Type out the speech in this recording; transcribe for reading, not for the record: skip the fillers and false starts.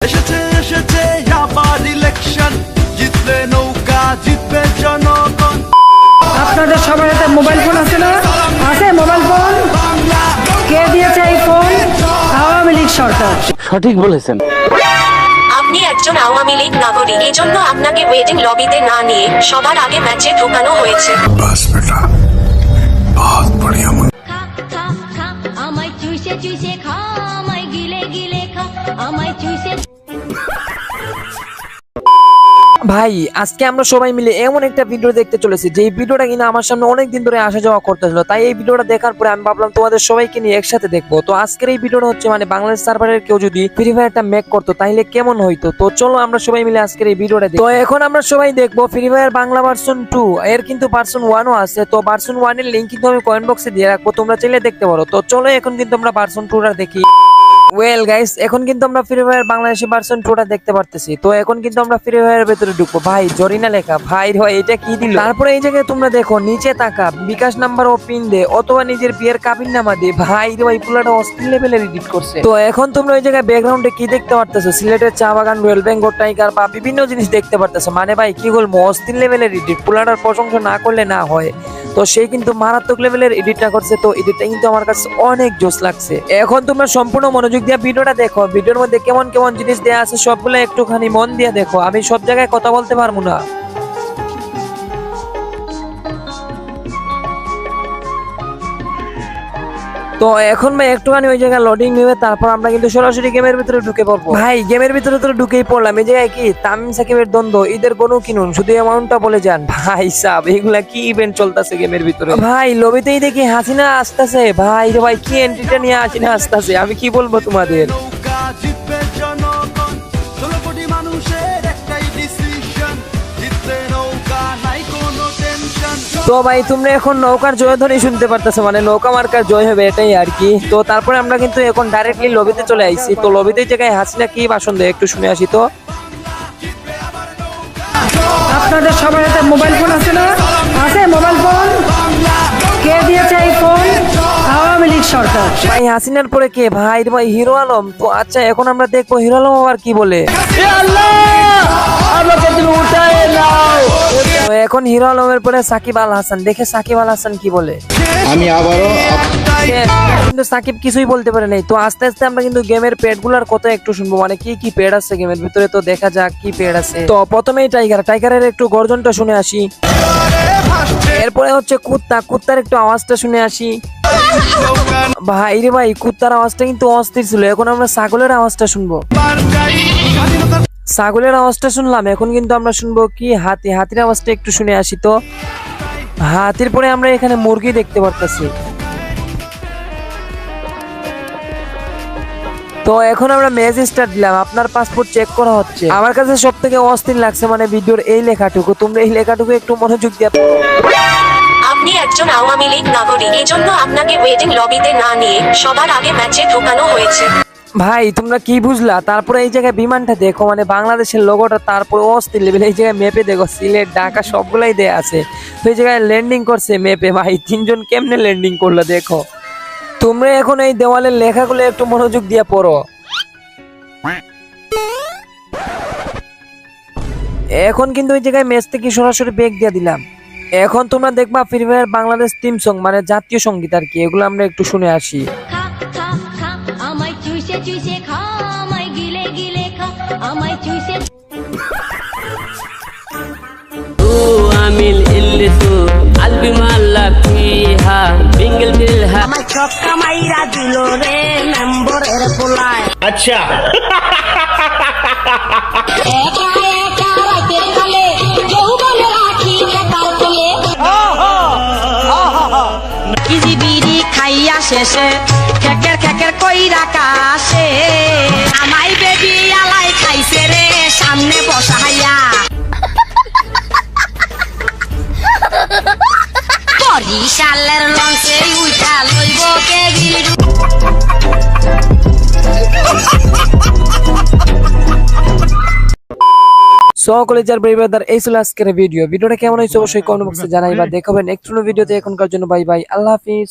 এসেছে এসেছে আবার ইলেকশন, জিতবে নৌকা জিতবে জনগণ। আপনাদের সবার হাতে মোবাইল ফোন আছে না? আছে মোবাইল ফোন? কে দিয়েছে এই ফোন? আওয়ামী লীগ সরকার। সঠিক বলেছেন। আপনি একজন আওয়ামী লীগ নাগরিক, এজন্য আপনাকে ওয়েটিং লবিতে না নিয়ে সবার আগে ম্যাচে ঢোকানো হয়েছে। বাস বেটা, বহুত বড়িয়া। খা খা আমায় চুষে চুষে খা, আমায় গিলে গিলে খা, আমায় চুষে। ভাই আজকে আমরা সবাই মিলে এমন একটা ভিডিও দেখতে চলেছি যে ভিডিওটা কিনা আমার সামনে অনেকদিন ধরে আসা যাওয়া করতেছিল, তাই এই ভিডিওটা দেখার পরে আমি ভাবলাম তোমাদের সবাইকে নিয়ে একসাথে দেখবো। তো আজকের এই ভিডিওটা হচ্ছে মানে বাংলাদেশ সার্ভারের কেউ যদি ফ্রি ফায়ারটা মেক করতো তাহলে কেমন হইতো। তো চলো আমরা সবাই মিলে আজকের এই ভিডিওটা দেখি। তো এখন আমরা সবাই দেখবো ফ্রি ফায়ার বাংলা ভার্সন 2, এর কিন্তু ভার্সন 1ও আছে। তো ভার্সন 1 এর লিংক কিন্তু আমি কমেন্ট বক্সে দিয়ে রাখবো, তোমরা চাইলে দেখতে পারো। তো চলো এখন কিন্তু আমরা ভার্সন 2টা দেখি। ওয়েল গাইস, এখন কিন্তু আমরা ফ্রি ফায়ার বাংলাদেশি ভার্সন 2টা দেখতে পারতেছি। তো এখন কিন্তু আমরা ফ্রি ফায়ারের ভেতরে ঢুকবো। ভাই জরিনা লেখা, ভাই ভাই এটা কি দিল? তারপরে এই জায়গায় তোমরা দেখো নিচে তাকা, বিকাশ নাম্বার ও পিন দে অথবা নিজের বিয়ের কাবিন নামা দে। ভাই রে ভাই পুরোটা অস্থির লেভেলের এডিট করছে। তো এখন তোমরা ওই জায়গায় ব্যাকগ্রাউন্ডে কি দেখতে পারতেছো? সিলেটের চা বাগান, রয়্যাল বেঙ্গল টাইগার বা বিভিন্ন জিনিস দেখতে পারতেছো। মানে ভাই কি বলবো, অস্থির লেভেলের এডিট, পুরোটার প্রশংসা না করলে না হয়। তো সেই কিন্তু মারাত্মক লেভেলের এডিটটা করছে। তো এডিটটা কিন্তু আমার কাছে অনেক জোস লাগছে। এখন তোমরা সম্পূর্ণ মনোযোগ দিয়ে ভিডিওটা দেখো। ভিডিওর মধ্যে কেমন কেমন জিনিস দেয়া আছে সবগুলো একটুখানি মন দিয়ে দেখো, আমি সব জায়গায় কথা বলতে পারবো না। তো এখন ভাই একটুখানি ওই জায়গায় লোডিং নেবে, তারপর আমরা কিন্তু সরাসরি গেমের ভিতরে ঢুকে পড়বো। ভাই গেমের ভিতরে তো ঢুকেই পড়লাম। এই জায়গায় কি তামিম সাকিবের দ্বন্দ্ব, ঈদের গনু কিনুন, শুধু অ্যামাউন্টটা বলে যান। ভাই সাব এগুলা কি ইভেন্ট চলতেছে গেমের ভিতরে? ভাই লবিতেই দেখি হাসিনা আসতেছে। ভাই রে ভাই কি এন্ট্রিটা নিয়ে হাসিনা আসতেছে, আমি কি বলবো তোমাদের। নৌকা জিতবে জনগণ, 16 কোটি মানুষের একটাই ডিসিশন, জিতবে নৌকা নাই কোনো টেনশন। তো ভাই তোমরা এখন নৌকার জয়ধ্বনি শুনতে পারতেছো, মানে নৌকা মার্কার জয় হবে এটাই আর কি। তো তারপরে আমরা কিন্তু এখন ডাইরেক্টলি লবিতে চলে আইছি। তো লবিতে জায়গায় হাসিনা কি ভাষণ দেয় একটু শুনে আসি। তো আপনাদের সবার হাতে মোবাইল ফোন আছে না? আছে মোবাইল ফোন? কে দিয়েছে এই ফোন? আওয়ামী লীগ সরকার। ভাই হাসিনার পরে কে? ভাই রে ভাই হিরো আলম। তো আচ্ছা এখন আমরা দেখবো হিরো আলম আবার কি বলে। তো এখন হিরো আলমের পরে সাকিব আল হাসান, দেখে সাকিব আল হাসান কি বলে। আমি আবারও কিন্তু সাকিব কিছুই বলতে পারে নাই। তো আস্তে আস্তে আমরা কিন্তু গেমের পেড গুলার কথা একটু শুনবো, মানে কি কি পেড আছে গেমের ভিতরে। তো দেখা যাক কি পেড আছে। তো প্রথমেই টাইগারের একটু গর্জনটা শুনে আসি। এরপরে হচ্ছে কুত্তার একটু আওয়াজটা শুনে আসি। ভাই রে ভাই কুত্তার আওয়াজটা কিন্তু অস্থির ছিল। এখন আমরা ছাগলের আওয়াজটা শুনবো। ছাগলের আওয়াজটা শুনলাম, এখন কিন্তু আমরা শুনবো কি হাতির আওয়াজটা একটু শুনে আসি। তো হাতির পরে আমরা এখানে মুরগি দেখতে পারতেছি। তো এখন আমরা ম্যাচ স্টার্ট দিলাম, আপনার পাসপোর্ট চেক করা হচ্ছে। আমার কাছে সব থেকে অস্থির লাগছে মানে ভিডিওর এই লেখাটুকু, তোমরা এই লেখাটুকু একটু মনোযোগ দিয়ে পড়ো। আপনি একজন আওয়ামী লীগ নাগরিক, এজন্য আপনাকে ওয়েটিং লবিতে না নিয়ে সবার আগে ম্যাচে ঢোকানো হয়েছে। ভাই তোমরা কি বুঝলা? তারপরে এই জায়গায় বিমানটা দেখো, মানে বাংলাদেশের লোগোটা, তারপরে অস্থির লেভেল। এই জায়গায় মেপে দেখো সিলেট ঢাকা সবগুলাই দেয়া আছে। তো এই জায়গায় ল্যান্ডিং করছে মেপে। ভাই তিনজন কেমনে ল্যান্ডিং করলো দেখো। তোমরা এখন এই দেওয়ালের লেখাগুলো একটু মনোযোগ দিয়ে পড়ো। এখন কিন্তু ওই জায়গায় ম্যাচ থেকে সরাসরি ব্রেক দিয়ে দিলাম। এখন তোমরা দেখবা free fire Bangladesh team song, মানে জাতীয় সঙ্গীত আর কি, এগুলো আমরা একটু শুনে আসি। খা খা খা আমায় চুষে চুষে খা, আমায় গিলে গিলে খা, আমায় চুষে। আমিল ইল্লিসু আলবি মাল্লা ফিহা বিঙ্গল বিলহা। আমার ছক্কা মাইরা দিল রে মেম্বরের পোলায়। আচ্ছা একা একা রাতের কালে যৌবনে রাখি একার কোলে। ইজি বিড়ি খাইয়া শেষে খেকের খেকের কইরা কাশে, আমাই বেবি আলাই খাইছে রে সামনে বসাইয়া। বরিশালের লঞ্চে উইঠা লইব কে গিলি। কলেজার ব্রাদার, এই ছিল আজকের ভিডিওটা কেমন হয়েছে অবশ্যই কমেন্ট বক্সে জানাইবা। দেখাবেন নেক্সট ভিডিওতে। এখনকার জন্য বাই বাই, আল্লাহ হাফিজ।